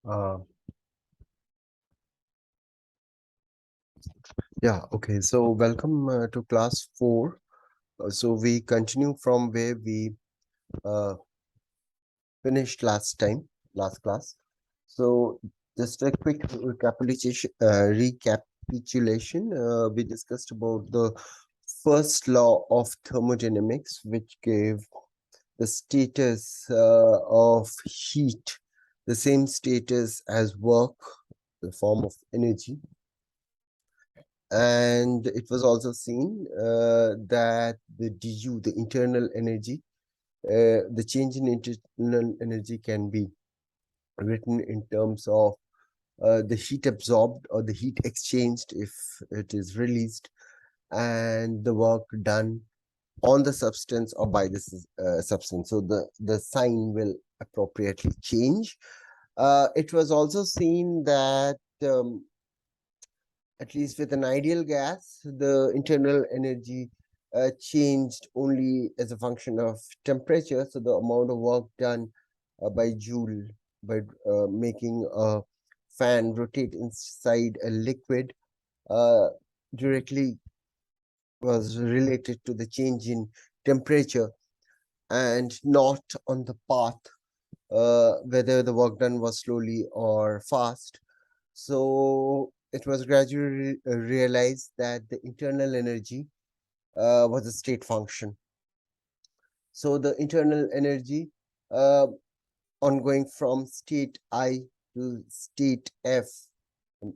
Uh, yeah, okay. So welcome to class 4. So we continue from where we uh, finished last class. So just a quick recapitulation. We discussed about the first law of thermodynamics, which gave the status of heat, the same status as work, the form of energy. And it was also seen that the du, the internal energy, the change in internal energy can be written in terms of the heat absorbed or the heat exchanged if it is released, and the work done on the substance or by the substance. So the sign will appropriately change. It was also seen that at least with an ideal gas, the internal energy changed only as a function of temperature. So the amount of work done by Joule by making a fan rotate inside a liquid uh, directly was related to the change in temperature and not on the path, whether the work done was slowly or fast. So it was gradually realized that the internal energy was a state function. So the internal energy uh, ongoing from state I to state F,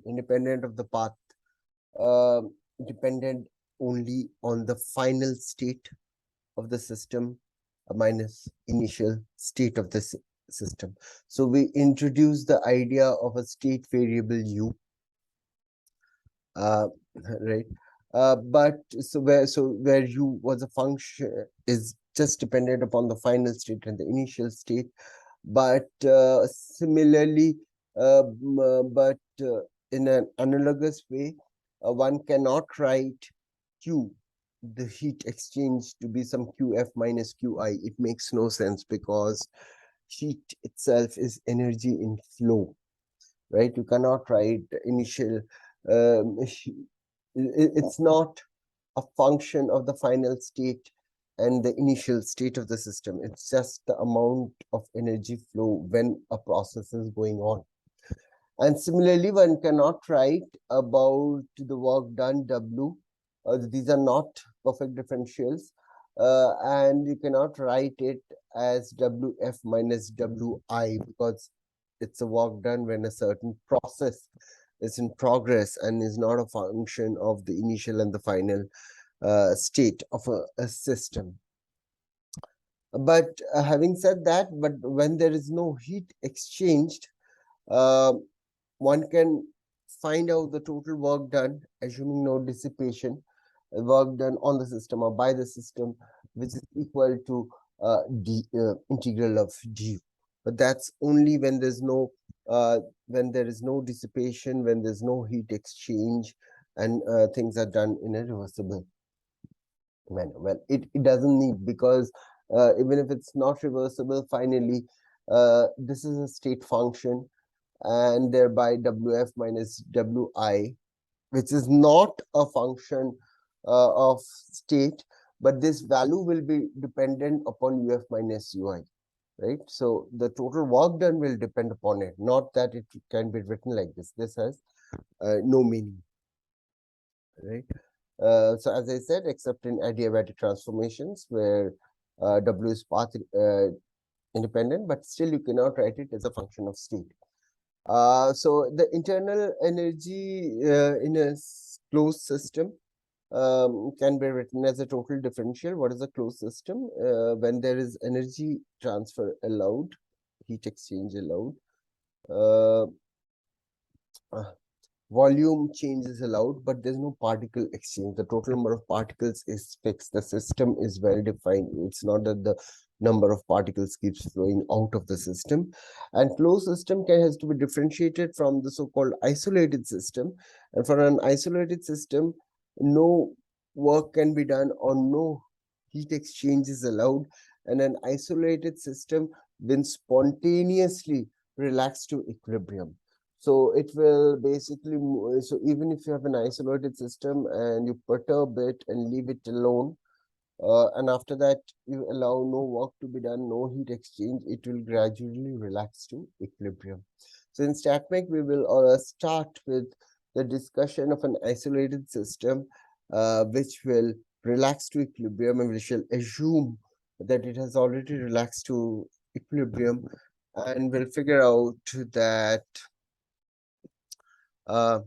independent of the path, uh, dependent only on the final state of the system minus initial state of the system. So we introduced the idea of a state variable U, uh, right? But where U was a function is just dependent upon the final state and the initial state. But similarly, but in an analogous way, one cannot write Q, the heat exchange, to be some QF minus QI. It makes no sense because heat itself is energy in flow, right? You cannot write initial, it's not a function of the final state and the initial state of the system. It's just the amount of energy flow when a process is going on. And similarly, one cannot write about the work done W. These are not perfect differentials. And you cannot write it as WF minus WI because it's a work done when a certain process is in progress and is not a function of the initial and the final state of a system. But having said that, but when there is no heat exchanged, uh, one can find out the total work done, assuming no dissipation, work done on the system or by the system, which is equal to integral of du. But that's only when there's no when there is no dissipation, when there's no heat exchange, and things are done in a reversible manner. Well, it doesn't need, because even if it's not reversible, finally, this is a state function, and thereby WF minus WI, which is not a function of state, but this value will be dependent upon UF minus UI, right? So the total work done will depend upon it, not that it can be written like this. This has no meaning, right? So as I said, except in adiabatic transformations where W is path independent, but still you cannot write it as a function of state. So the internal energy in a closed system can be written as a total differential. What is a closed system? When there is energy transfer allowed, heat exchange allowed, uh, volume change is allowed, but there's no particle exchange. The total number of particles is fixed. The system is well defined. It's not that the number of particles keeps flowing out of the system. And closed system has to be differentiated from the so-called isolated system. And for an isolated system, no work can be done or no heat exchange is allowed. And an isolated system, when spontaneously relax to equilibrium. So it will basically so even if you have an isolated system and you perturb it and leave it alone, and after that you allow no work to be done, no heat exchange, it will gradually relax to equilibrium. So in StatMech, we will start with the discussion of an isolated system which will relax to equilibrium, and we shall assume that it has already relaxed to equilibrium, and we'll figure out that uh,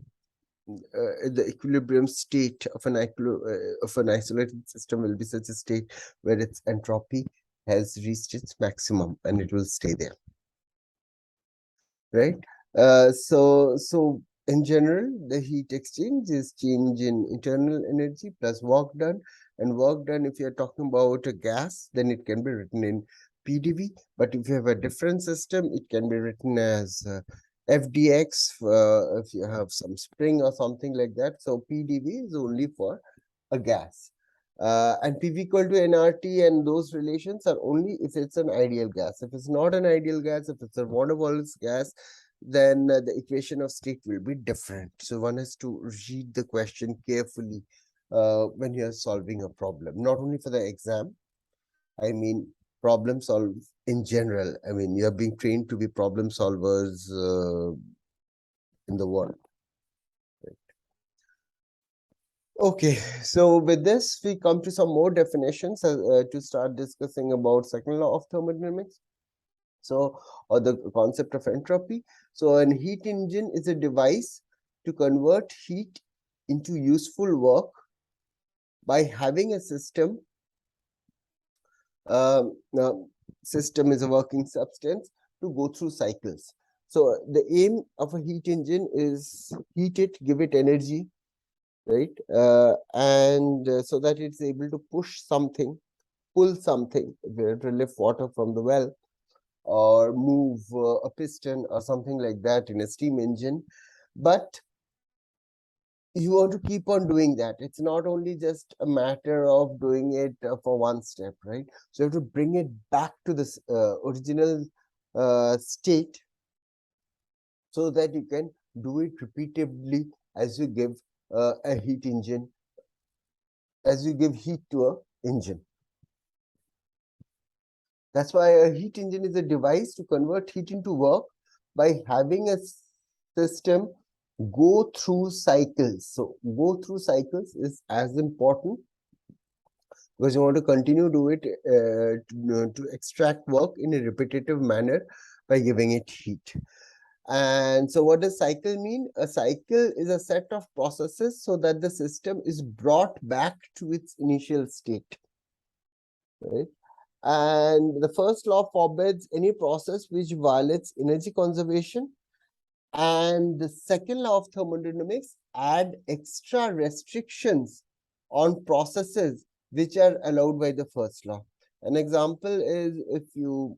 the equilibrium state of an isolated system will be such a state where its entropy has reached its maximum and it will stay there, right? So in general, the heat exchange is change in internal energy plus work done. And work done, if you're talking about a gas, then it can be written in PdV. But if you have a different system, it can be written as FdX if you have some spring or something like that. So PdV is only for a gas. And PV equal to nRT and those relations are only if it's an ideal gas. If it's not an ideal gas, if it's a van der Waals gas, then the equation of state will be different. So one has to read the question carefully when you're solving a problem, not only for the exam. I mean, problem solve in general. I mean, you're being trained to be problem solvers in the world. Okay, so with this, we come to some more definitions to start discussing about second law of thermodynamics. So, or the concept of entropy. So, an heat engine is a device to convert heat into useful work by having a system. System is a working substance to go through cycles. So, the aim of a heat engine is heat it, give it energy, right? And so that it's able to push something, pull something, to lift water from the well, or move a piston or something like that in a steam engine. But you want to keep on doing that. It's not only just a matter of doing it for one step, right? So you have to bring it back to this original state so that you can do it repeatedly as you give a heat engine, as you give heat to a engine. That's why a heat engine is a device to convert heat into work by having a system go through cycles. So go through cycles is as important because you want to continue do it to extract work in a repetitive manner by giving it heat. And so what does cycle mean? A cycle is a set of processes so that the system is brought back to its initial state, right? And the first law forbids any process which violates energy conservation. And the second law of thermodynamics add extra restrictions on processes which are allowed by the first law. An example is if you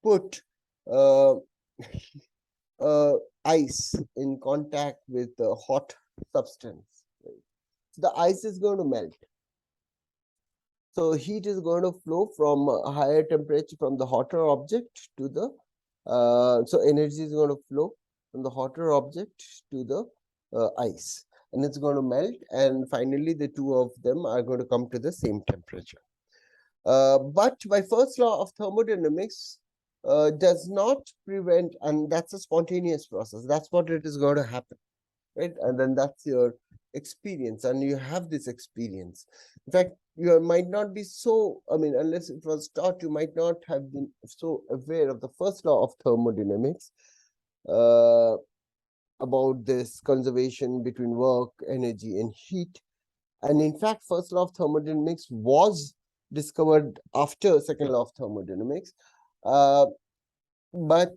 put uh, ice in contact with a hot substance, right? So the ice is going to melt. So heat is going to flow from a higher temperature from the hotter object to the so energy is going to flow from the hotter object to the ice, and it's going to melt, and finally the two of them are going to come to the same temperature. But by first law of thermodynamics does not prevent, and that's a spontaneous process. That's what it is going to happen, right? And then that's your experience, and you have this experience. In fact, you might not be so, I mean, unless it was taught, you might not have been so aware of the first law of thermodynamics about this conservation between work, energy, and heat. And in fact, first law of thermodynamics was discovered after second law of thermodynamics. But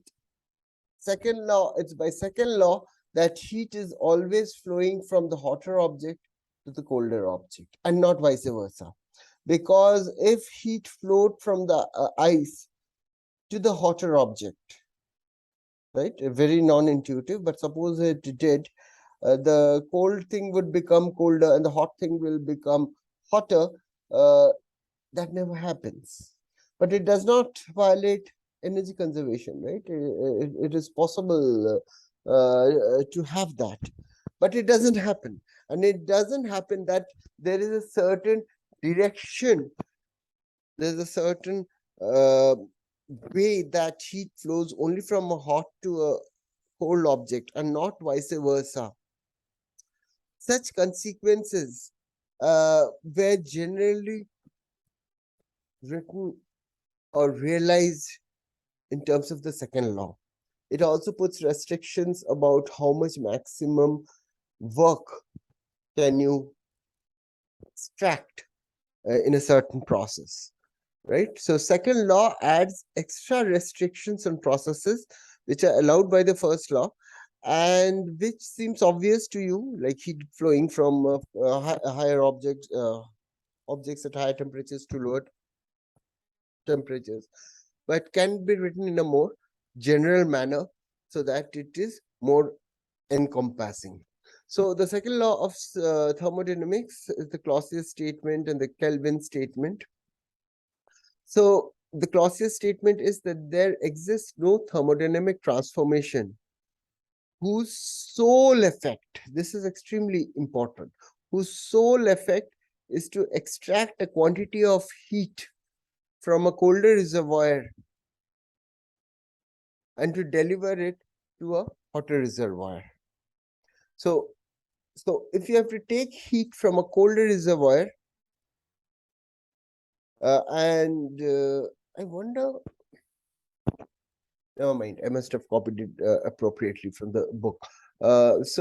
second law, it's by second law that heat is always flowing from the hotter object to the colder object and not vice versa. Because if heat flowed from the ice to the hotter object, right, very non-intuitive, but suppose it did, the cold thing would become colder and the hot thing will become hotter. That never happens. But it does not violate energy conservation, right? It is possible to have that, but it doesn't happen. And it doesn't happen that there is a certain direction, there's a certain uh, way that heat flows only from a hot to a cold object and not vice versa. Such consequences were generally written or realized in terms of the second law. It also puts restrictions about how much maximum work can you extract in a certain process, right? So second law adds extra restrictions on processes which are allowed by the first law, and which seems obvious to you, like heat flowing from higher objects at higher temperatures to lower temperatures, but can be written in a more general manner so that it is more encompassing. So the second law of thermodynamics is the Clausius statement and the Kelvin statement. So the Clausius statement is that there exists no thermodynamic transformation whose sole effect, this is extremely important, whose sole effect is to extract a quantity of heat from a colder reservoir and to deliver it to a hotter reservoir. So, if you have to take heat from a colder reservoir, I wonder, never mind, I must have copied it appropriately from the book. If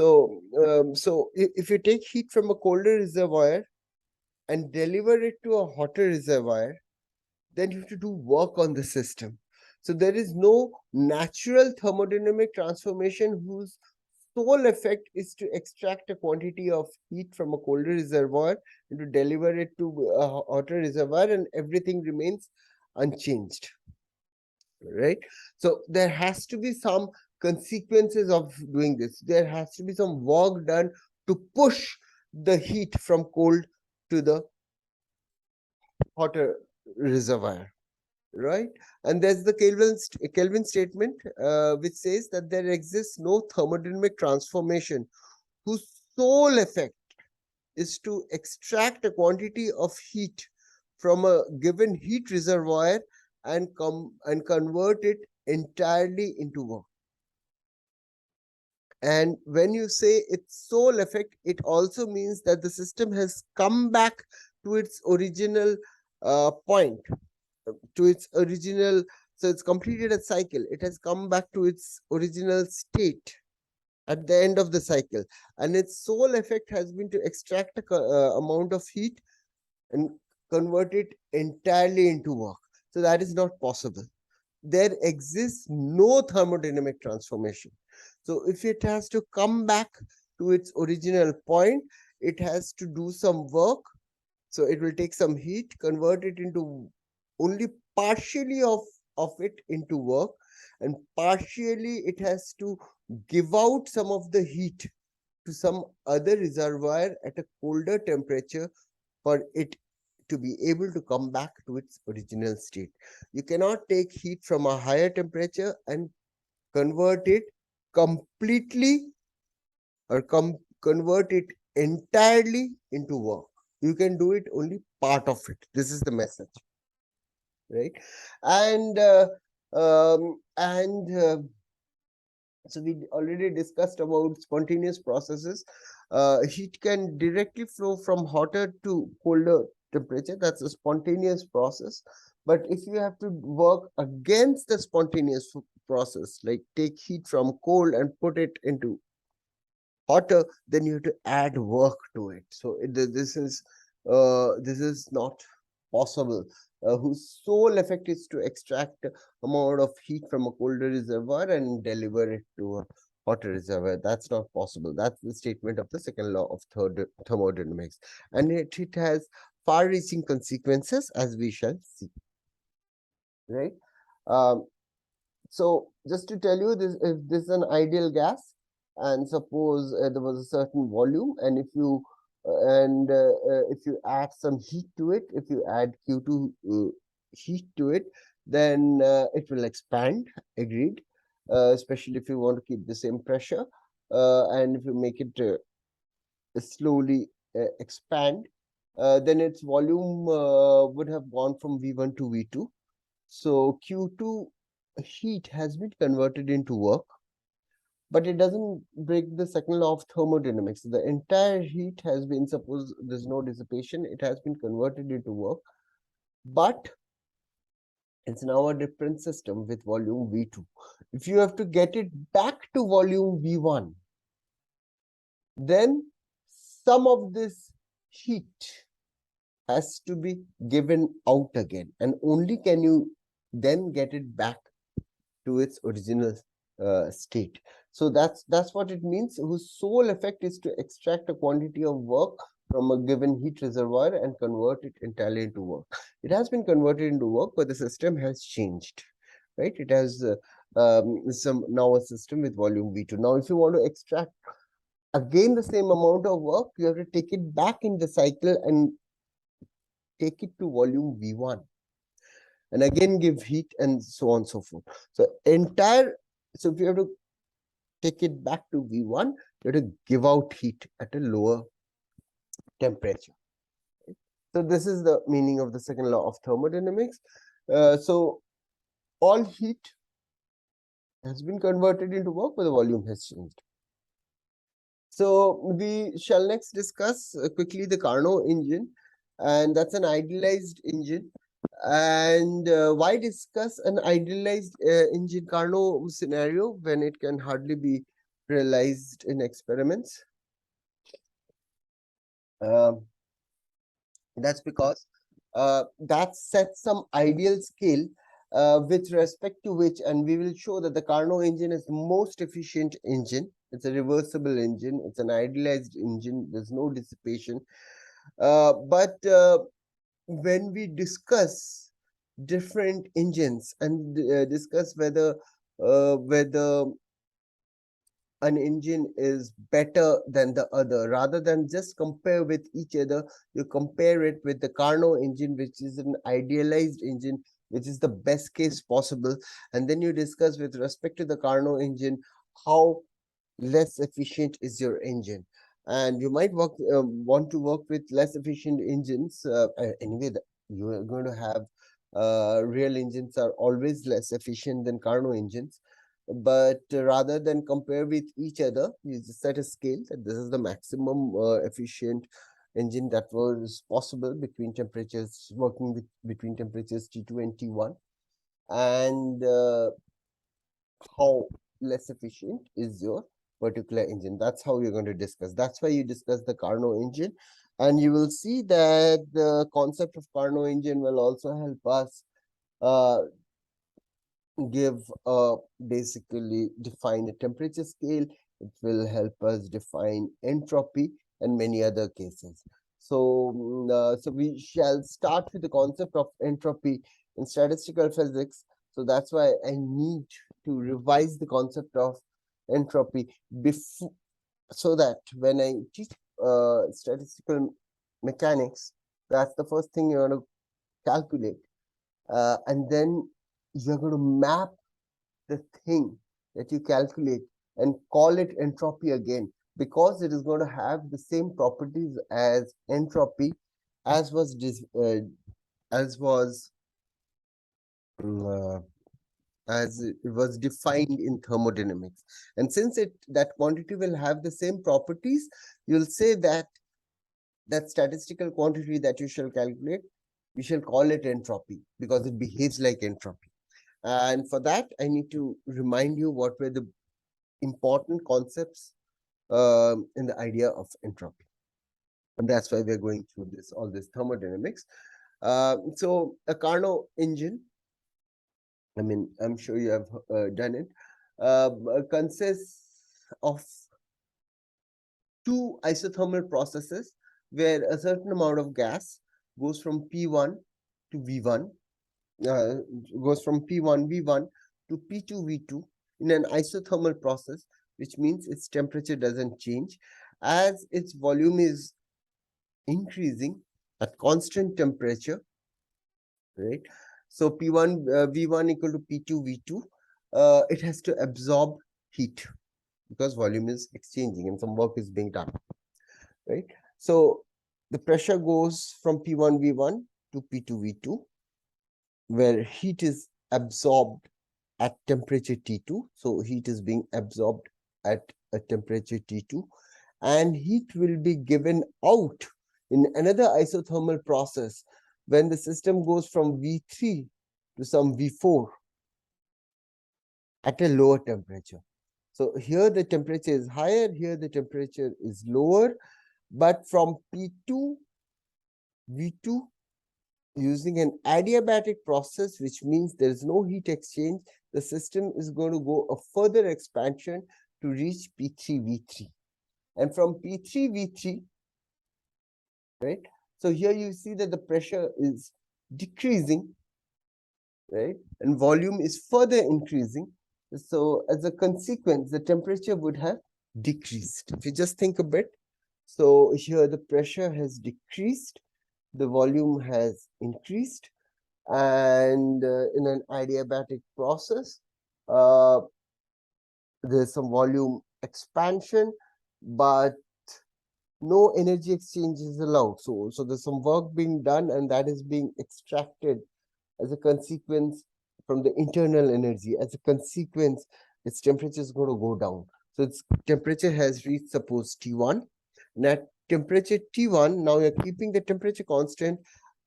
you take heat from a colder reservoir and deliver it to a hotter reservoir, then you have to do work on the system. So there is no natural thermodynamic transformation whose sole effect is to extract a quantity of heat from a colder reservoir and to deliver it to a hotter reservoir, and everything remains unchanged, right? So there has to be some consequences of doing this. There has to be some work done to push the heat from cold to the hotter reservoir, right? And there's the Kelvin statement, which says that there exists no thermodynamic transformation whose sole effect is to extract a quantity of heat from a given heat reservoir and convert it entirely into work. And when you say its sole effect, it also means that the system has come back to its original point, to its original. So it's completed a cycle. It has come back to its original state at the end of the cycle, and its sole effect has been to extract a amount of heat and convert it entirely into work. So that is not possible. There exists no thermodynamic transformation. So if it has to come back to its original point, it has to do some work. So it will take some heat, convert it into only partially of it into work, and partially it has to give out some of the heat to some other reservoir at a colder temperature for it to be able to come back to its original state. You cannot take heat from a higher temperature and convert it completely or convert it entirely into work. You can do it only part of it. This is the message, right? And so we already discussed about spontaneous processes. Heat can directly flow from hotter to colder temperature. That's a spontaneous process. But if you have to work against the spontaneous process, like take heat from cold and put it into hotter, then you have to add work to it. So this is not possible. Whose sole effect is to extract amount of heat from a colder reservoir and deliver it to a hotter reservoir. That's not possible. That's the statement of the second law of thermodynamics, and it has far-reaching consequences, as we shall see. Right. Um, so just to tell you this, if this is an ideal gas, and suppose there was a certain volume, and if you add some heat to it, if you add Q2 heat to it, then it will expand, agreed, especially if you want to keep the same pressure. And if you make it slowly expand, then its volume would have gone from V1 to V2. So Q2 heat has been converted into work, but it doesn't break the second law of thermodynamics. The entire heat has been, suppose there's no dissipation, it has been converted into work, but it's now a different system with volume V2. If you have to get it back to volume V1, then some of this heat has to be given out again, and only can you then get it back to its original state. So that's what it means, whose sole effect is to extract a quantity of work from a given heat reservoir and convert it entirely into work. It has been converted into work, but the system has changed, right? It has some now a system with volume V2. Now, if you want to extract again the same amount of work, you have to take it back in the cycle and take it to volume V1 and again give heat and so on and so forth. So if you have to take it back to V1, you have to give out heat at a lower temperature. So this is the meaning of the second law of thermodynamics. So all heat has been converted into work, but the volume has changed. So we shall next discuss quickly the Carnot engine, and that's an idealized engine. And why discuss an idealized engine Carnot scenario when it can hardly be realized in experiments? That's because that sets some ideal scale with respect to which, and we will show that the Carnot engine is the most efficient engine. It's a reversible engine. It's an idealized engine. There's no dissipation. But when we discuss different engines and discuss whether an engine is better than the other, rather than just compare with each other, you compare it with the Carnot engine, which is an idealized engine, which is the best case possible, and then you discuss with respect to the Carnot engine how less efficient is your engine. And you might want to work with less efficient engines. Anyway, you are going to have real engines are always less efficient than Carnot engines. But rather than compare with each other, you just set a scale that this is the maximum efficient engine that was possible between temperatures, working with between temperatures T2 and T1. And how less efficient is your particular engine. That's how you're going to discuss. That's why you discuss the Carnot engine. And you will see that the concept of Carnot engine will also help us give basically define a temperature scale. It will help us define entropy and many other cases. So we shall start with the concept of entropy in statistical physics. So that's why I need to revise the concept of entropy before, so that when I teach statistical mechanics, that's the first thing you're going to calculate. And then you're going to map the thing that you calculate and call it entropy again, because it is going to have the same properties as entropy as was as was uh, as it was defined in thermodynamics. And since that quantity will have the same properties, you'll say that that statistical quantity that you shall calculate, you shall call it entropy because it behaves like entropy. And for that, I need to remind you what were the important concepts in the idea of entropy. And that's why we're going through all this thermodynamics. So a Carnot engine, I mean, I'm sure you have done it, consists of two isothermal processes where a certain amount of gas goes from P1 to V1, uh, goes from P1 V1 to P2 V2 in an isothermal process, which means its temperature doesn't change. As its volume is increasing at constant temperature, right? So P1 V1 equal to P2 V2. It has to absorb heat because volume is exchanging and some work is being done, right? So the pressure goes from P1 V1 to P2 V2, where heat is absorbed at temperature T2. So heat is being absorbed at a temperature T2, and heat will be given out in another isothermal process when the system goes from V3 to some V4 at a lower temperature. So here the temperature is higher, here the temperature is lower, but from P2 V2 using an adiabatic process, which means there is no heat exchange, the system is going to go a further expansion to reach P3 V3. And from P3 V3, right? So here you see that the pressure is decreasing, right? And volume is further increasing. So as a consequence, the temperature would have decreased. If you just think a bit, so here the pressure has decreased, the volume has increased, and in an adiabatic process, uh, there's some volume expansion, but no energy exchange is allowed. So there's some work being done, and that is being extracted as a consequence from the internal energy. As a consequence, its temperature is going to go down. So its temperature has reached, suppose, T1. And at temperature T1, now you're keeping the temperature constant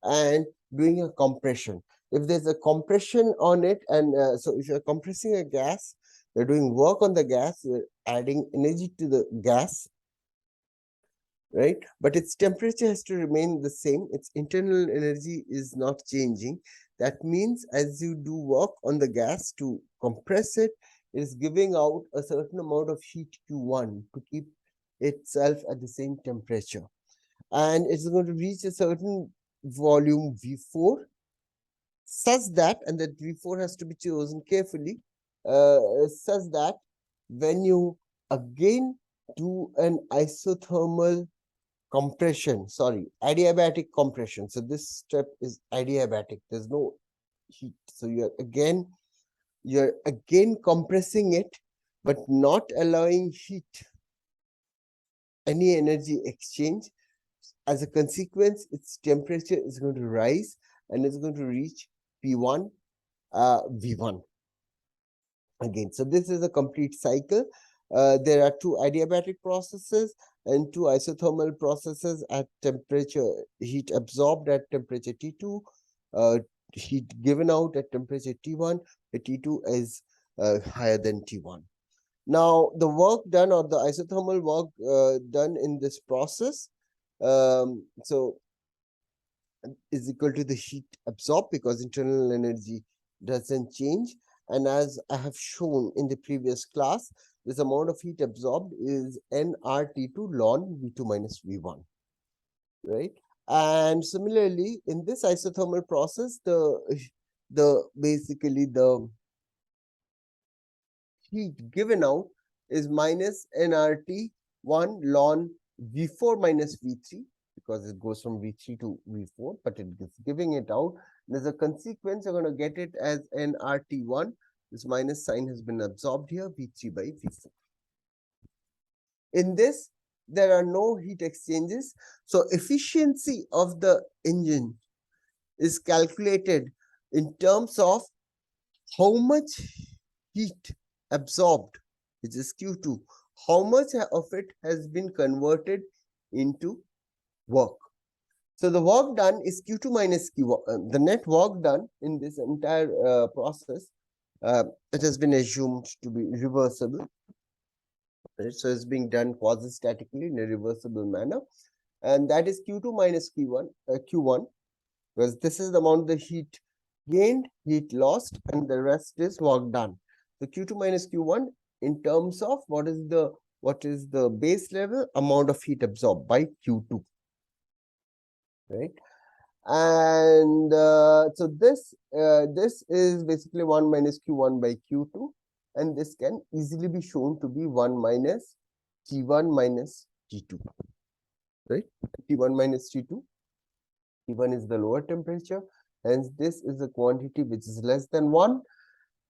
and doing a compression. If there's a compression on it, and so if you're compressing a gas, you're doing work on the gas, you're adding energy to the gas, right? But its temperature has to remain the same. Its internal energy is not changing. That means as you do work on the gas to compress it, it is giving out a certain amount of heat Q1 to keep itself at the same temperature. And it's going to reach a certain volume V4 such that, and that V4 has to be chosen carefully, such that when you again do an isothermal compression, sorry, adiabatic compression. So this step is adiabatic. There's no heat. So you're again compressing it, but not allowing heat, any energy exchange. As a consequence, its temperature is going to rise and it's going to reach P1 V1 again. So this is a complete cycle. There are two adiabatic processes and two isothermal processes at temperature, heat absorbed at temperature T2, heat given out at temperature T1. The T2 is higher than T1. Now, the work done, or the isothermal work done in this process, so is equal to the heat absorbed because internal energy doesn't change. And as I have shown in the previous class, this amount of heat absorbed is nRT2 ln V2 minus V1, right? And similarly, in this isothermal process, basically the heat given out is minus nRT1 ln V4 minus V3, because it goes from V3 to V4, but it is giving it out. And as a consequence, you're going to get it as nRT1. This minus sign has been absorbed here, V3 by V4. In this, there are no heat exchanges. So efficiency of the engine is calculated in terms of how much heat absorbed, which is Q2, how much of it has been converted into work. So the work done is Q2 minus Q1. The net work done in this entire process, it has been assumed to be reversible. Right? So it's being done quasi-statically in a reversible manner. And that is Q2 minus Q1, because this is the amount of the heat gained, heat lost, and the rest is work done. So Q2 minus Q1 in terms of what is the base level amount of heat absorbed by Q2, right? And so this is basically 1 minus Q1 by Q2, and this can easily be shown to be 1 minus T1 minus T2, right? T1 minus T2. T1 is the lower temperature Hence, this is a quantity which is less than 1,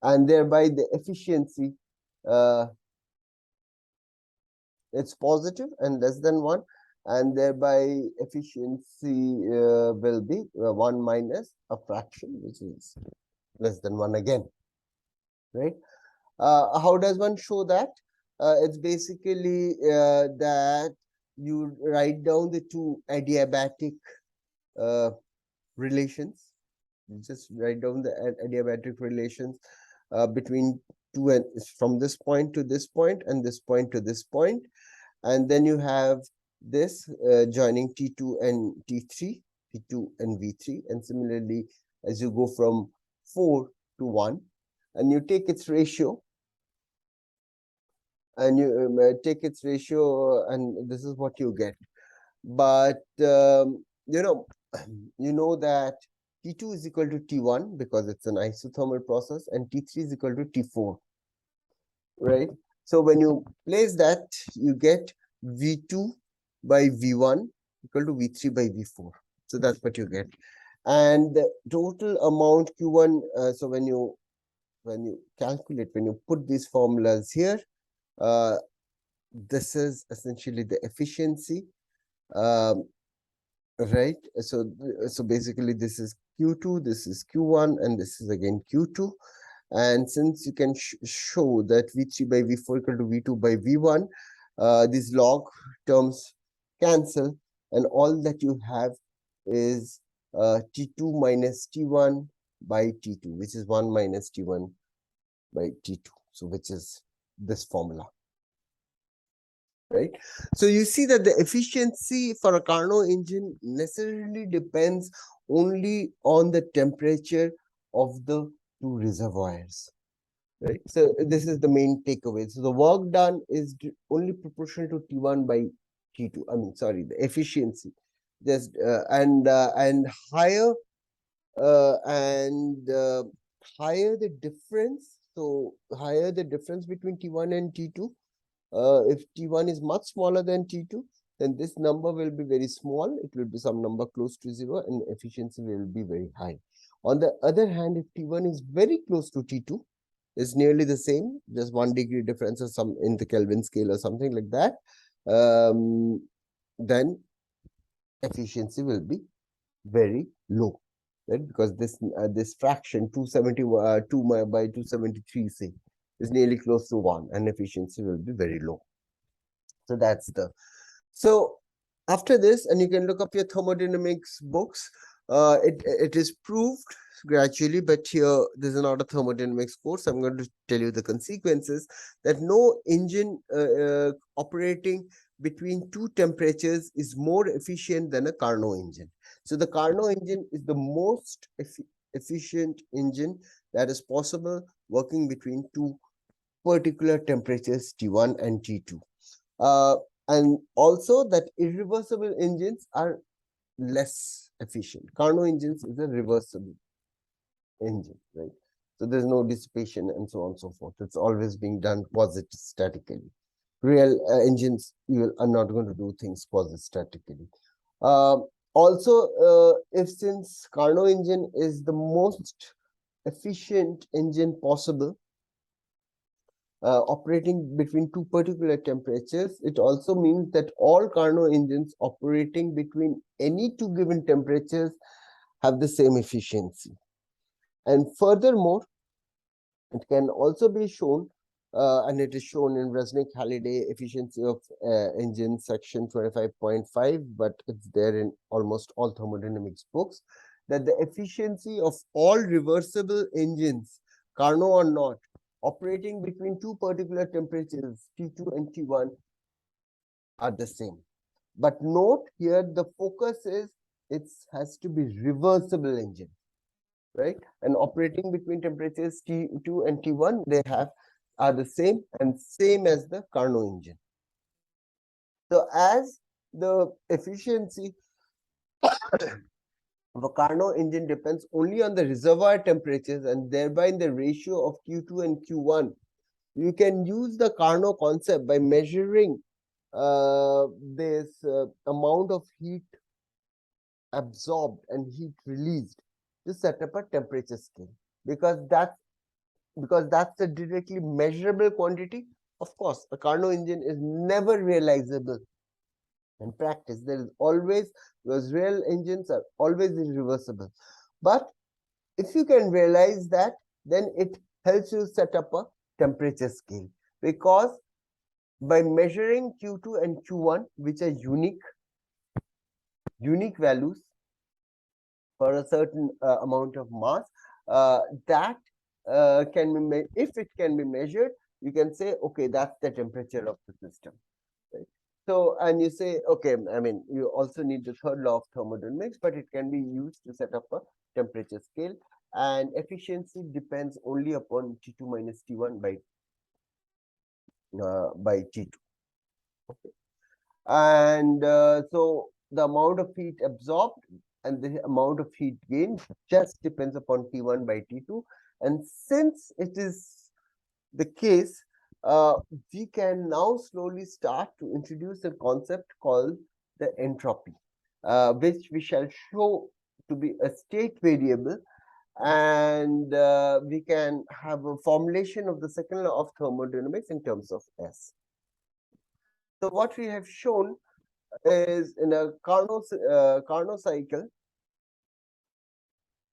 and thereby the efficiency it's positive and less than 1, and thereby efficiency will be 1 minus a fraction which is less than 1 again, right? How does one show that? It's basically that you write down the two adiabatic relations. You just write down the adiabatic relations between two, and from this point to this point and this point to this point, and then you have this joining T2 and T3, P2 and V3, and similarly as you go from 4 to 1, and you take its ratio, and you take its ratio, and this is what you get. But you know that T2 is equal to T1 because it's an isothermal process, and T3 is equal to T4, right? So when you place that, you get V2 by V1 equal to V3 by V4. So that's what you get. And the total amount Q1, so when you calculate, when you put these formulas here, this is essentially the efficiency, right? So basically this is Q2, this is Q1, and this is again Q2. And since you can show that V3 by V4 equal to V2 by V1, these log terms cancel, and all that you have is T2 minus T1 by T2, which is 1 minus T1 by T2. So which is this formula, right? So you see that the efficiency for a Carnot engine necessarily depends only on the temperature of the two reservoirs, right? So this is the main takeaway. So the work done is only proportional to T1 by T2. I mean, sorry, the efficiency. Just and higher higher the difference. So higher the difference between T1 and T2. If T1 is much smaller than T2, then this number will be very small. It will be some number close to 0, and efficiency will be very high. On the other hand, if T1 is very close to T2, is nearly the same, just 1 degree difference or some in the Kelvin scale or something like that, then efficiency will be very low, right? Because this fraction 272 by 273 say is nearly close to 1, and efficiency will be very low. So that's the after this, and you can look up your thermodynamics books. It is proved gradually, but here this is not a thermodynamics course. I'm going to tell you the consequences that no engine operating between two temperatures is more efficient than a Carnot engine. So the Carnot engine is the most efficient engine that is possible working between two particular temperatures, T1 and T2. And also that irreversible engines are less efficient. Carnot engines is a reversible engine, right? So there's no dissipation and so on and so forth. It's always being done quasi-statically. Real engines, you are not going to do things quasi-statically. Also, if since Carnot engine is the most efficient engine possible, operating between two particular temperatures, it also means that all Carnot engines operating between any two given temperatures have the same efficiency. And furthermore, it can also be shown, and it is shown in Resnick-Halliday efficiency of engine section 25.5, but it's there in almost all thermodynamics books, that the efficiency of all reversible engines, Carnot or not, operating between two particular temperatures, T2 and T1, are the same. But note here, the focus is it has to be reversible engine, right? And operating between temperatures T2 and T1, they are the same and same as the Carnot engine. So as the efficiency of a Carnot engine depends only on the reservoir temperatures and thereby in the ratio of Q2 and Q1, you can use the Carnot concept by measuring this amount of heat absorbed and heat released to set up a temperature scale, because that's a directly measurable quantity. Of course, a Carnot engine is never realizable in practice. There is always, because real engines are always irreversible. But if you can realize that, then it helps you set up a temperature scale, because by measuring Q2 and Q1, which are unique values for a certain amount of mass, that can be if it can be measured, you can say, okay, that's the temperature of the system. Right? So, and you say, okay, I mean, you also need the third law of thermodynamics, but it can be used to set up a temperature scale, and efficiency depends only upon T2 minus T1 by T2. Okay. And so the amount of heat absorbed and the amount of heat gained just depends upon T1 by T2. And since it is the case, we can now slowly start to introduce a concept called the entropy, which we shall show to be a state variable, and we can have a formulation of the second law of thermodynamics in terms of S. So what we have shown is in a Carnot cycle,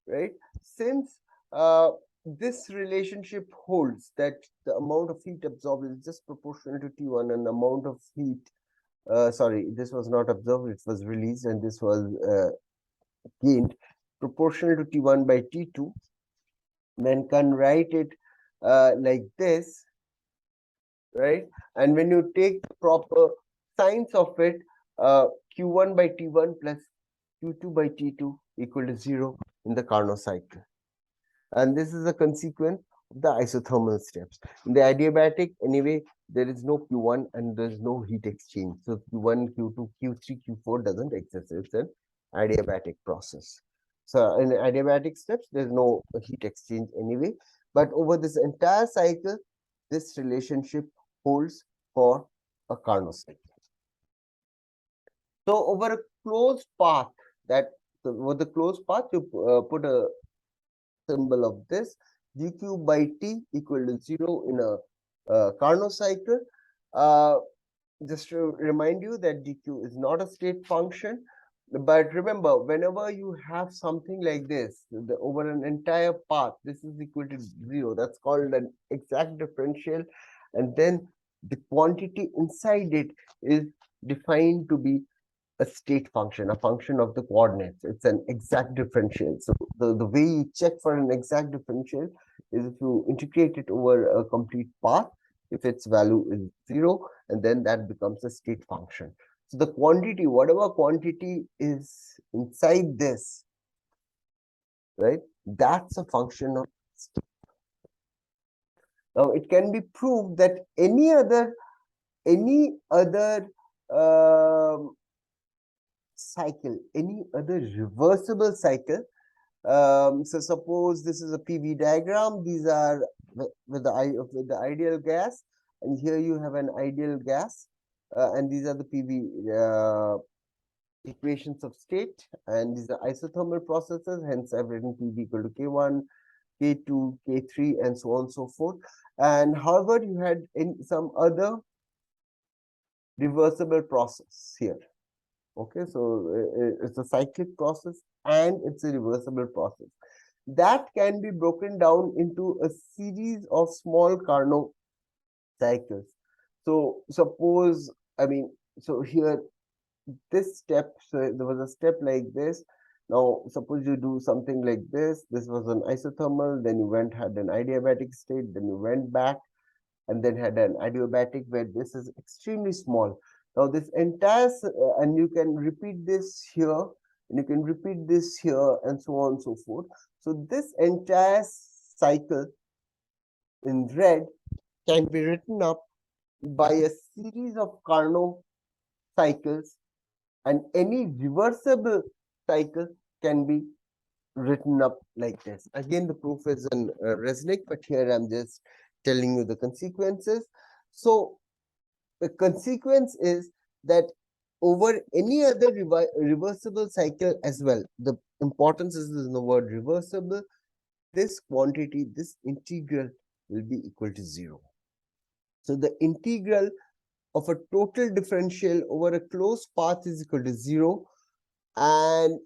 right? Since this relationship holds that the amount of heat absorbed is just proportional to T1, and the amount of heat, sorry, this was not absorbed, it was released, and this was gained proportional to T1 by T2, then can write it like this, right? And when you take the proper signs of it, Q1 by T1 plus Q2 by T2 equal to 0 in the Carnot cycle. And this is a consequence of the isothermal steps. In the adiabatic, anyway, there is no Q1 and there is no heat exchange. So Q1, Q2, Q3, Q4 doesn't exist. It's an adiabatic process. So in adiabatic steps, there's no heat exchange anyway. But over this entire cycle, this relationship holds for a Carnot cycle. So over a closed path, over the closed path, you put a symbol of this, dq by t equal to 0 in a Carnot cycle. Just to remind you that dq is not a state function, but remember, whenever you have something like this, over an entire path, this is equal to 0. That's called an exact differential, and then the quantity inside it is defined to be a state function, a function of the coordinates. It's an exact differential. So the way you check for an exact differential is if you integrate it over a complete path, if its value is 0, and then that becomes a state function. So the quantity, whatever quantity is inside this, right, that's a function of state. Now it can be proved that any other cycle, any other reversible cycle. So suppose this is a PV diagram. These are with the ideal gas, and here you have an ideal gas, and these are the PV equations of state, and these are isothermal processes. Hence, I've written PV equal to K1, K2, K3, and so on and so forth. And however, you had in some other reversible process here. Okay, so it's a cyclic process and it's a reversible process. That can be broken down into a series of small Carnot cycles. So suppose, I mean, so here, this step, so there was a step like this. Now, suppose you do something like this. This was an isothermal, then you had an adiabatic state, then you went back, and then had an adiabatic where this is extremely small. Now this entire, and you can repeat this here, and you can repeat this here, and so on and so forth. So this entire cycle in red can be written up by a series of Carnot cycles, and any reversible cycle can be written up like this. Again, the proof is in Resnick, but here I'm just telling you the consequences. So the consequence is that over any other reversible cycle as well, the importance is in the word reversible. This quantity, this integral will be equal to 0. So the integral of a total differential over a closed path is equal to 0. And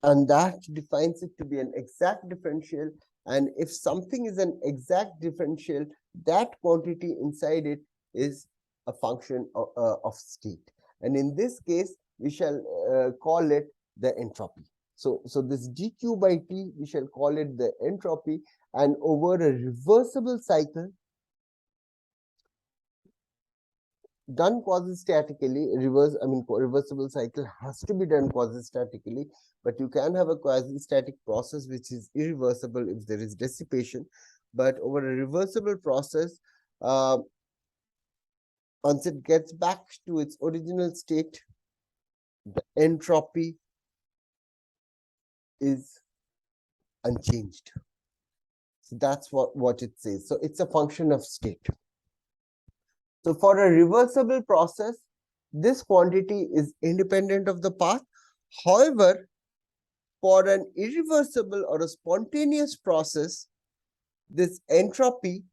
that defines it to be an exact differential. And if something is an exact differential, that quantity inside it is a function of state. And in this case, we shall call it the entropy. So this dq by t, we shall call it the entropy. And over a reversible cycle, done quasi-statically, reversible cycle has to be done quasi-statically, but you can have a quasi-static process which is irreversible if there is dissipation. But over a reversible process, once it gets back to its original state, the entropy is unchanged. So that's what it says. So it's a function of state. So for a reversible process, this quantity is independent of the path. However, for an irreversible or a spontaneous process, this entropy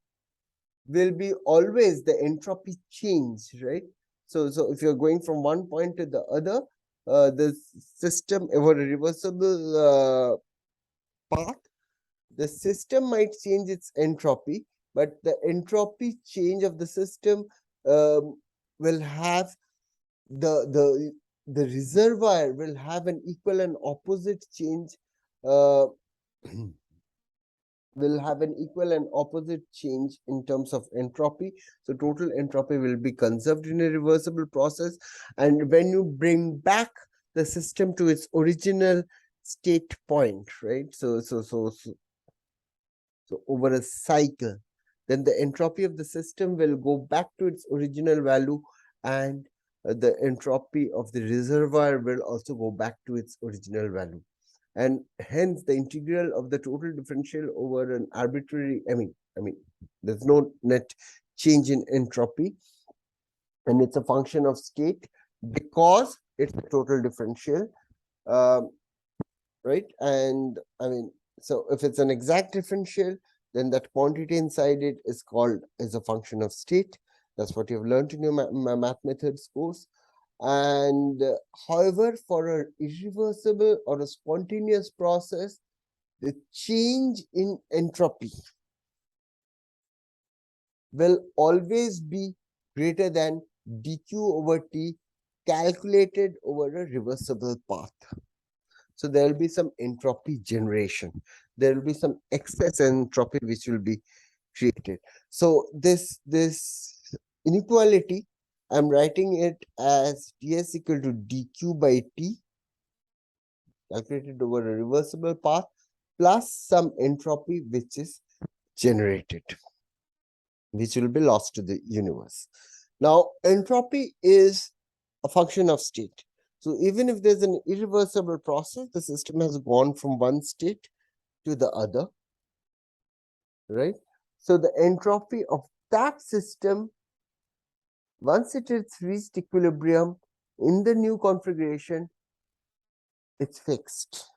will be always the entropy change, right? So if you're going from one point to the other, the system over a reversible path, the system might change its entropy, but the entropy change of the system will have the reservoir will have an equal and opposite change, uh, will have an equal and opposite change in terms of entropy. So total entropy will be conserved in a reversible process. And when you bring back the system to its original state point, right? So over a cycle, then the entropy of the system will go back to its original value, and the entropy of the reservoir will also go back to its original value. And hence the integral of the total differential over an arbitrary, there's no net change in entropy, and it's a function of state because it's a total differential, right? And so if it's an exact differential, then that quantity inside it is a function of state. That's what you've learned in your math methods course. And however, for an irreversible or a spontaneous process, the change in entropy will always be greater than dq over t calculated over a reversible path. So there will be some entropy generation. There will be some excess entropy which will be created. So this inequality, I'm writing it as ds equal to dq by t calculated over a reversible path plus some entropy which is generated, which will be lost to the universe. Now, entropy is a function of state. So even if there's an irreversible process, the system has gone from one state to the other, right? So the entropy of that system, once it has reached equilibrium in the new configuration, it's fixed.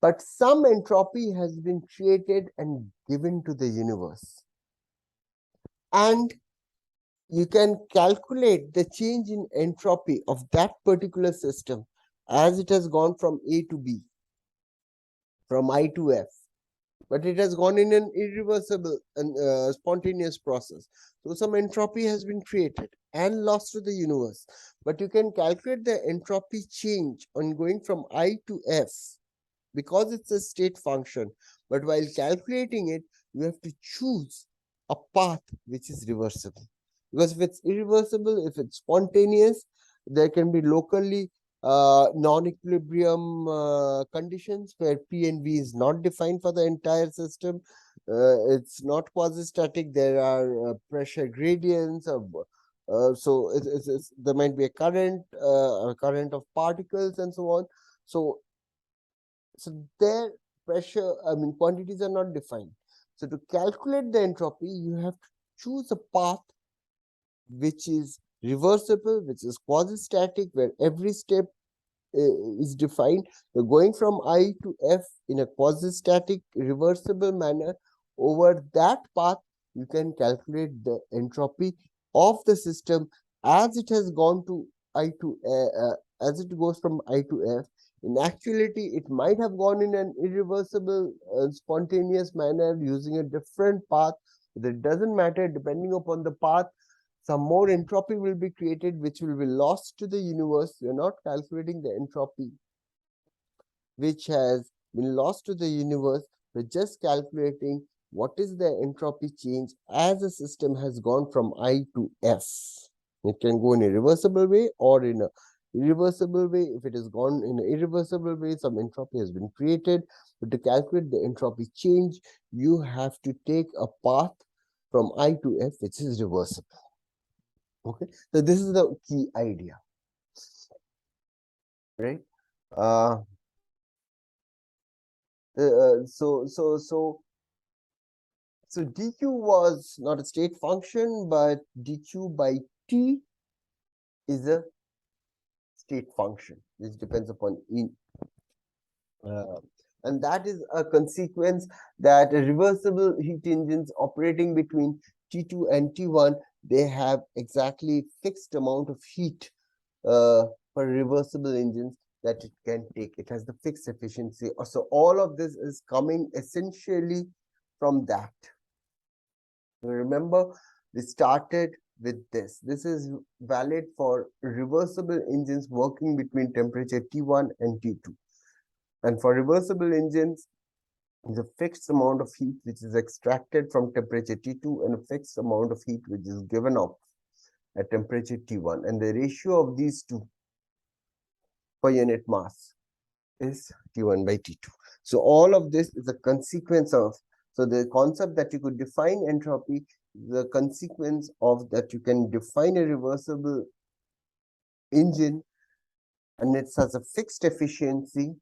But some entropy has been created and given to the universe. And you can calculate the change in entropy of that particular system as it has gone from A to B, from I to F. But it has gone in an irreversible and spontaneous process. So some entropy has been created and lost to the universe. But you can calculate the entropy change on going from I to F because it's a state function. But while calculating it, you have to choose a path which is reversible. Because if it's irreversible, if it's spontaneous, there can be locally non-equilibrium conditions where P and V is not defined for the entire system. It's not quasi-static. There are pressure gradients. So there might be a current of particles and so on. So their pressure, quantities are not defined. So to calculate the entropy, you have to choose a path which is reversible, which is quasi-static, where every step is defined. So going from I to F in a quasi-static reversible manner, over that path you can calculate the entropy of the system as it has gone to I to as it goes from I to F. In actuality, it might have gone in an irreversible, spontaneous manner using a different path. But it doesn't matter. Depending upon the path, some more entropy will be created, which will be lost to the universe. You're not calculating the entropy which has been lost to the universe. We're just calculating what is the entropy change as the system has gone from I to F. It can go in a reversible way or in a irreversible way. If it has gone in an irreversible way, some entropy has been created. But to calculate the entropy change, you have to take a path from I to F, which is reversible. Okay, so this is the key idea, right? So dq was not a state function, but dq by t is a state function, which depends upon E. And that is a consequence that reversible heat engines operating between T2 and T1, they have exactly fixed amount of heat for reversible engines that it can take. It has the fixed efficiency. So all of this is coming essentially from that. Remember, we started with this. This is valid for reversible engines working between temperature T1 and T2. And for reversible engines, there's a fixed amount of heat which is extracted from temperature T2 and a fixed amount of heat which is given off at temperature T1. And the ratio of these two per unit mass is T1 by T2. So all of this is a consequence of, so the concept that you could define entropy, the consequence of that you can define a reversible engine and it has a fixed efficiency,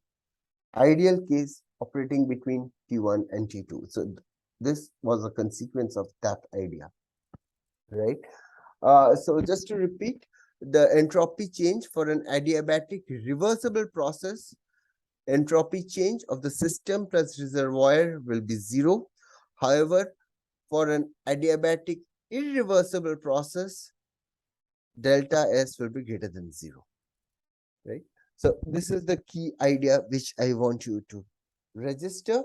ideal case operating between T1 and T2. So this was a consequence of that idea, right? So just to repeat, the entropy change for an adiabatic reversible process, entropy change of the system plus reservoir will be 0. However, for an adiabatic irreversible process, delta S will be greater than 0, right? So this is the key idea which I want you to register.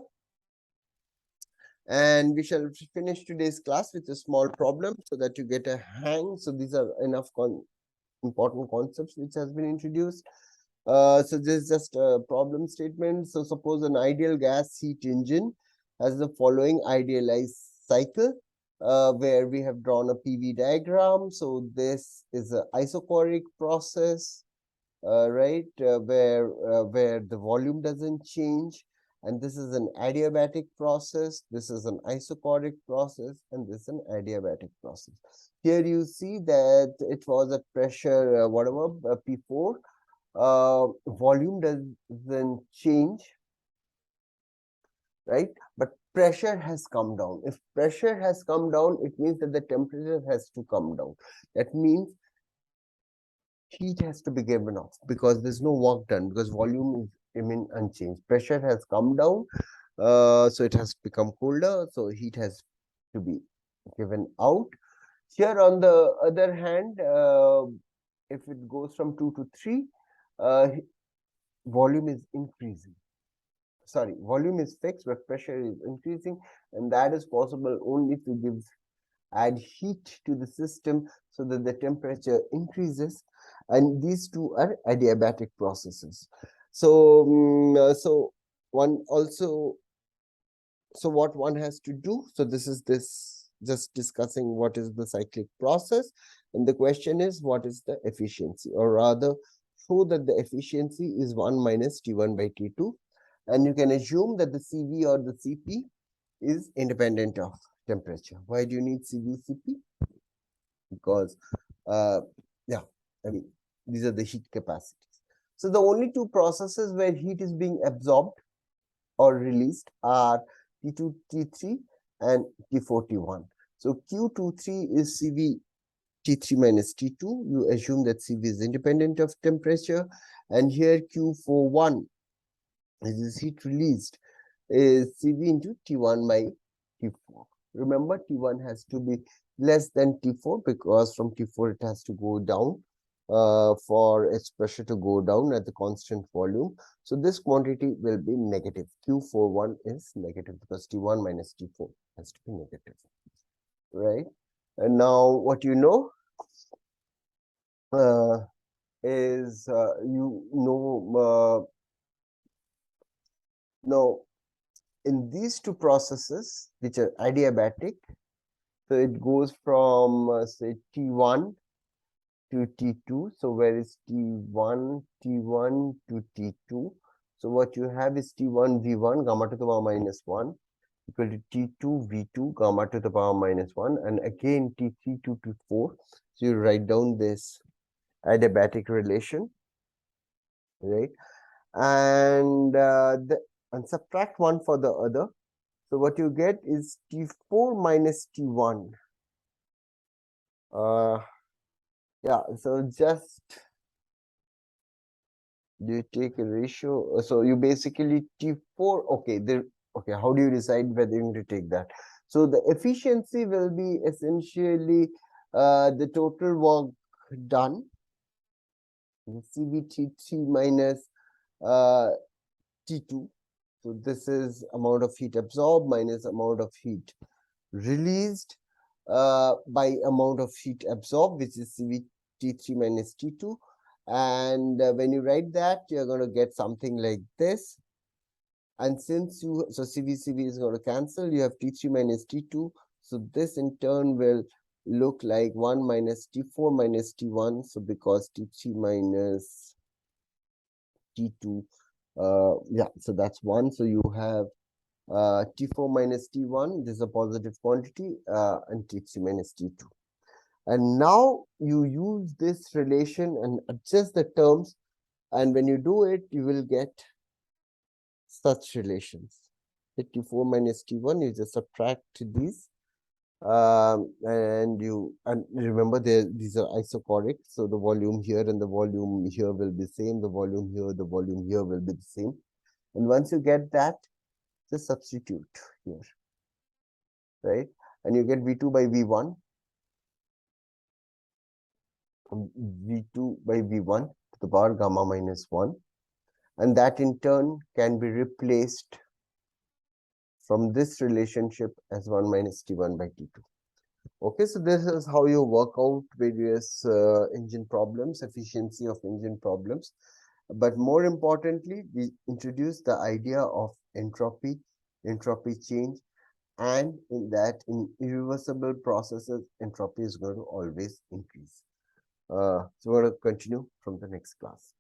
And we shall finish today's class with a small problem so that you get a hang. So these are enough important concepts which has been introduced. So this is just a problem statement. So suppose an ideal gas heat engine has the following idealized cycle, where we have drawn a PV diagram. So this is an isochoric process, right, where the volume doesn't change. And this is an adiabatic process, this is an isochoric process, and this is an adiabatic process. Here you see that it was at pressure, whatever, P4, volume doesn't change, right? But pressure has come down. If pressure has come down, it means that the temperature has to come down. That means heat has to be given off because there's no work done because volume is unchanged. Pressure has come down, so it has become colder, so heat has to be given out. Here on the other hand, if it goes from 2 to 3, volume is increasing. Sorry, volume is fixed, but pressure is increasing, and that is possible only to add heat to the system so that the temperature increases, and these two are adiabatic processes. So, so what one has to do, so this is just discussing what is the cyclic process, and the question is what is the efficiency, or rather show that the efficiency is 1 minus T1 by T2, and you can assume that the CV or the CP is independent of temperature. Why do you need CV, CP? Because these are the heat capacities. So the only two processes where heat is being absorbed or released are T2, T3 and T4, T1. So Q23 is CV T3 minus T2, you assume that CV is independent of temperature, and here Q41 is heat released is CV into T1 by T4. Remember, T1 has to be less than T4 because from T4 it has to go down for its pressure to go down at the constant volume. So this quantity will be negative. Q41 is negative because T1 minus T4 has to be negative, right? And now what you know is now in these two processes which are adiabatic, so it goes from say T1 to T2. So where is T1 to T2? So what you have is T1 V1 gamma to the power minus 1 equal to T2 V2 gamma to the power minus 1, and again T3 to T4. So you write down this adiabatic relation, right? And subtract one for the other. So what you get is T4 minus T1. Yeah, so just you take a ratio. So you basically T4, okay, okay, how do you decide whether you're going to take that? So the efficiency will be essentially the total work done, CVT3 minus T2. So this is amount of heat absorbed minus amount of heat released by amount of heat absorbed, which is CVT3 minus T2. And when you write that, you're going to get something like this. And since CV is going to cancel, you have T3 minus T2. So this in turn will look like 1 minus T4 minus T1. So because T3 minus T2, yeah, so that's 1. So you have T4 minus T1, this is a positive quantity, and T3 minus T2. And now you use this relation and adjust the terms, and when you do it, you will get such relations. T4 minus T1, you just subtract these, and remember these are isochoric, so the volume here and the volume here will be same, the volume here will be the same. And once you get that, just substitute here, right? And you get V2 by V1, V2 by V1 to the power gamma minus 1. And that in turn can be replaced from this relationship as 1 minus T1 by T2. Okay, so this is how you work out various engine problems, efficiency of engine problems. But more importantly, we introduce the idea of entropy change, and in that, in irreversible processes, entropy is going to always increase. So we're going to continue from the next class.